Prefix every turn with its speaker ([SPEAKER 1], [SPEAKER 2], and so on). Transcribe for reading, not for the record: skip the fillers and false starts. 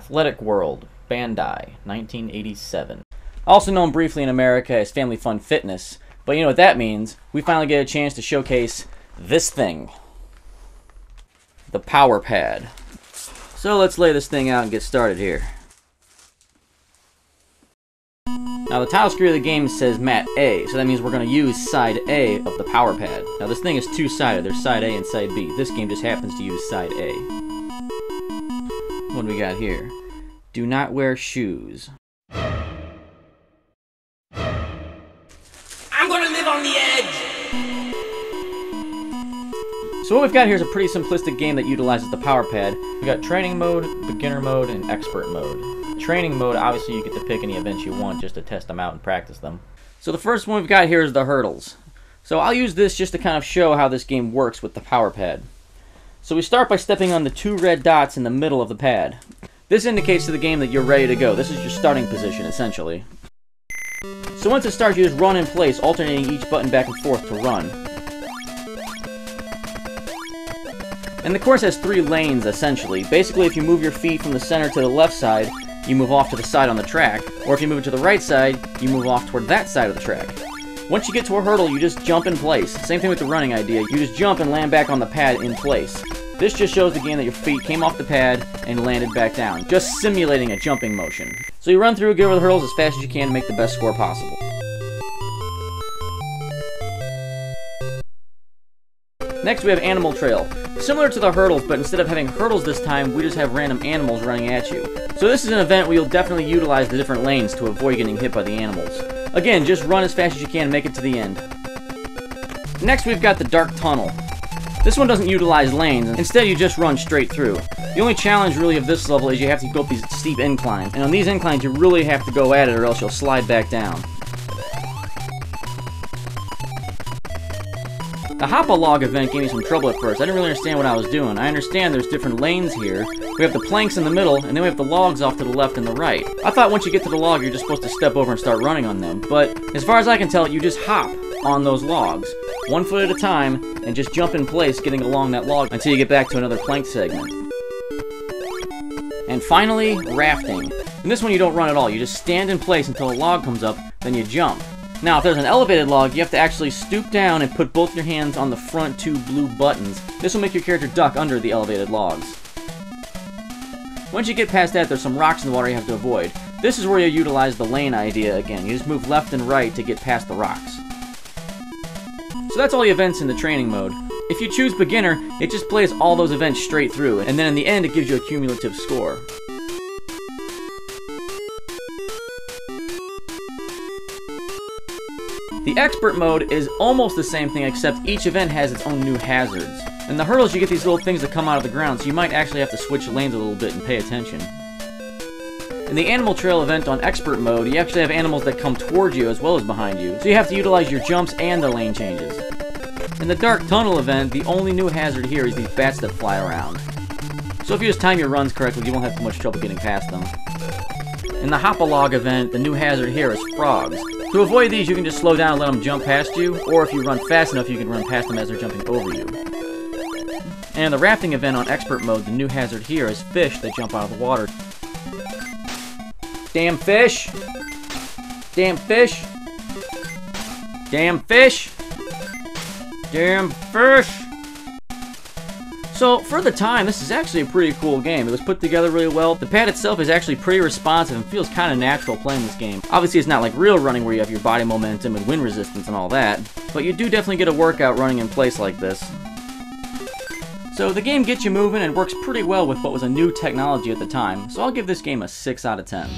[SPEAKER 1] Athletic World, Bandai, 1987. Also known briefly in America as Family Fun Fitness, but you know what that means. We finally get a chance to showcase this thing. The Power Pad. So let's lay this thing out and get started here. Now the title screen of the game says Mat A, so that means we're going to use side A of the Power Pad. Now this thing is two-sided, there's side A and side B. This game just happens to use side A. What do we got here? Do not wear shoes.
[SPEAKER 2] I'm gonna live on the edge!
[SPEAKER 1] So what we've got here is a pretty simplistic game that utilizes the Power Pad. We've got Training Mode, Beginner Mode, and Expert Mode. Training Mode, obviously you get to pick any events you want just to test them out and practice them. So the first one we've got here is the hurdles. So I'll use this just to kind of show how this game works with the Power Pad. So we start by stepping on the two red dots in the middle of the pad. This indicates to the game that you're ready to go. This is your starting position, essentially. So once it starts, you just run in place, alternating each button back and forth to run. And the course has 3 lanes, essentially. Basically, if you move your feet from the center to the left side, you move off to the side on the track, or if you move it to the right side, you move off toward that side of the track. Once you get to a hurdle, you just jump in place. Same thing with the running idea. You just jump and land back on the pad in place. This just shows the game that your feet came off the pad and landed back down, just simulating a jumping motion. So you run through, get over the hurdles as fast as you can to make the best score possible. Next we have Animal Trail. Similar to the hurdles, but instead of having hurdles this time, we just have random animals running at you. So this is an event where you'll definitely utilize the different lanes to avoid getting hit by the animals. Again, just run as fast as you can and make it to the end. Next we've got the Dark Tunnel. This one doesn't utilize lanes, instead you just run straight through. The only challenge really of this level is you have to go up these steep inclines, and on these inclines you really have to go at it or else you'll slide back down. The Hop-A-Log event gave me some trouble at first. I didn't really understand what I was doing. I understand there's different lanes here. We have the planks in the middle, and then we have the logs off to the left and the right. I thought once you get to the log, you're just supposed to step over and start running on them. But as far as I can tell, you just hop on those logs, 1 foot at a time, and just jump in place, getting along that log until you get back to another plank segment. And finally, rafting. In this one, you don't run at all. You just stand in place until a log comes up, then you jump. Now, if there's an elevated log, you have to actually stoop down and put both your hands on the front 2 blue buttons. This will make your character duck under the elevated logs. Once you get past that, there's some rocks in the water you have to avoid. This is where you utilize the lane idea again. You just move left and right to get past the rocks. So that's all the events in the training mode. If you choose beginner, it just plays all those events straight through, and then in the end it gives you a cumulative score. The expert mode is almost the same thing, except each event has its own new hazards. In the hurdles you get these little things that come out of the ground, so you might actually have to switch lanes a little bit and pay attention. In the Animal Trail event on expert mode, you actually have animals that come towards you as well as behind you, so you have to utilize your jumps and the lane changes. In the Dark Tunnel event, the only new hazard here is these bats that fly around. So if you just time your runs correctly, you won't have too much trouble getting past them. In the Hop-A-Log event, the new hazard here is frogs. To avoid these, you can just slow down and let them jump past you, or if you run fast enough, you can run past them as they're jumping over you. And in the rafting event on expert mode, the new hazard here is fish that jump out of the water. Damn fish! Damn fish! Damn fish! Damn fish! So, for the time, this is actually a pretty cool game. It was put together really well. The pad itself is actually pretty responsive and feels kind of natural playing this game. Obviously, it's not like real running where you have your body momentum and wind resistance and all that, but you do definitely get a workout running in place like this. So, the game gets you moving and works pretty well with what was a new technology at the time, so I'll give this game a 6 out of 10.